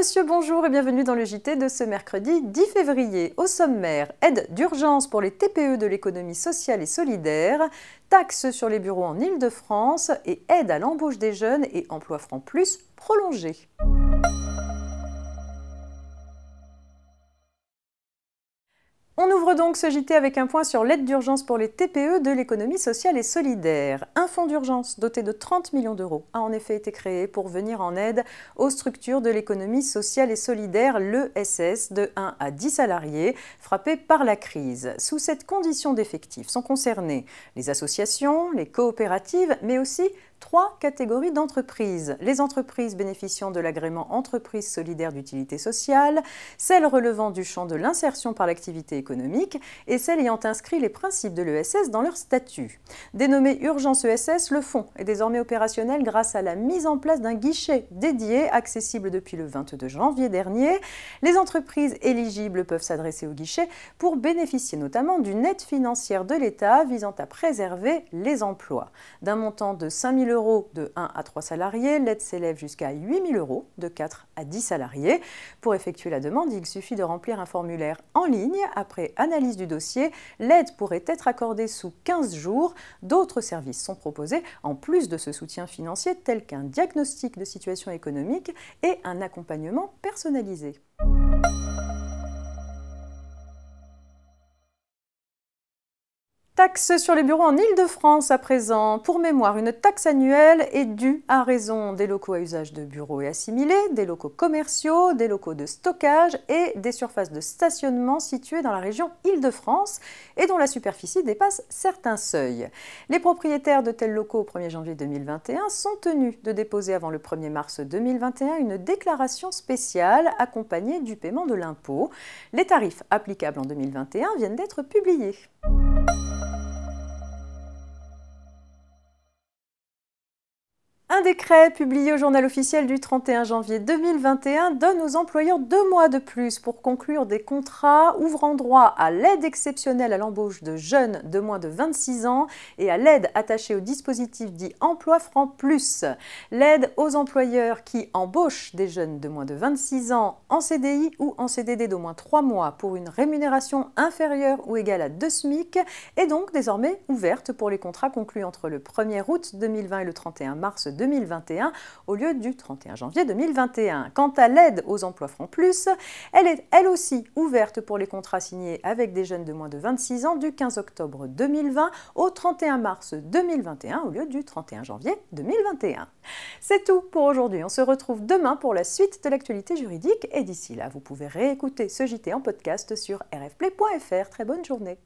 monsieur, bonjour et bienvenue dans le JT de ce mercredi 10 février. Au sommaire, aide d'urgence pour les TPE de l'économie sociale et solidaire, taxes sur les bureaux en Île-de-France et aide à l'embauche des jeunes et emploi franc plus prolongé. On ouvre donc ce JT avec un point sur l'aide d'urgence pour les TPE de l'économie sociale et solidaire. Un fonds d'urgence doté de 30 millions d'euros a en effet été créé pour venir en aide aux structures de l'économie sociale et solidaire, l'ESS, de 1 à 10 salariés frappés par la crise. Sous cette condition d'effectif sont concernées les associations, les coopératives, mais aussi 3 catégories d'entreprises. Les entreprises bénéficiant de l'agrément entreprise solidaire d'utilité sociale, celles relevant du champ de l'insertion par l'activité économique et celles ayant inscrit les principes de l'ESS dans leur statut. Dénommé Urgence ESS, le fonds est désormais opérationnel grâce à la mise en place d'un guichet dédié, accessible depuis le 22 janvier dernier. Les entreprises éligibles peuvent s'adresser au guichet pour bénéficier notamment d'une aide financière de l'État visant à préserver les emplois. D'un montant de 5 000 € de 1 à 3 salariés, l'aide s'élève jusqu'à 8 000 € de 4 à 10 salariés. Pour effectuer la demande, il suffit de remplir un formulaire en ligne. Après analyse du dossier, l'aide pourrait être accordée sous 15 jours. D'autres services sont proposés en plus de ce soutien financier, tels qu'un diagnostic de situation économique et un accompagnement personnalisé. Taxe sur les bureaux en Île-de-France à présent. Pour mémoire, une taxe annuelle est due à raison des locaux à usage de bureaux et assimilés, des locaux commerciaux, des locaux de stockage et des surfaces de stationnement situées dans la région Île-de-France et dont la superficie dépasse certains seuils. Les propriétaires de tels locaux au 1er janvier 2021 sont tenus de déposer avant le 1er mars 2021 une déclaration spéciale accompagnée du paiement de l'impôt. Les tarifs applicables en 2021 viennent d'être publiés. Un décret publié au journal officiel du 31 janvier 2021 donne aux employeurs 2 mois de plus pour conclure des contrats ouvrant droit à l'aide exceptionnelle à l'embauche de jeunes de moins de 26 ans et à l'aide attachée au dispositif dit Emploi Franc Plus. L'aide aux employeurs qui embauchent des jeunes de moins de 26 ans en CDI ou en CDD d'au moins 3 mois pour une rémunération inférieure ou égale à 2 SMIC est donc désormais ouverte pour les contrats conclus entre le 1er août 2020 et le 31 mars 2021 au lieu du 31 janvier 2021. Quant à l'aide aux emplois francs plus, elle est elle aussi ouverte pour les contrats signés avec des jeunes de moins de 26 ans du 15 octobre 2020 au 31 mars 2021 au lieu du 31 janvier 2021. C'est tout pour aujourd'hui. On se retrouve demain pour la suite de l'actualité juridique et d'ici là, vous pouvez réécouter ce JT en podcast sur rfplay.fr. Très bonne journée.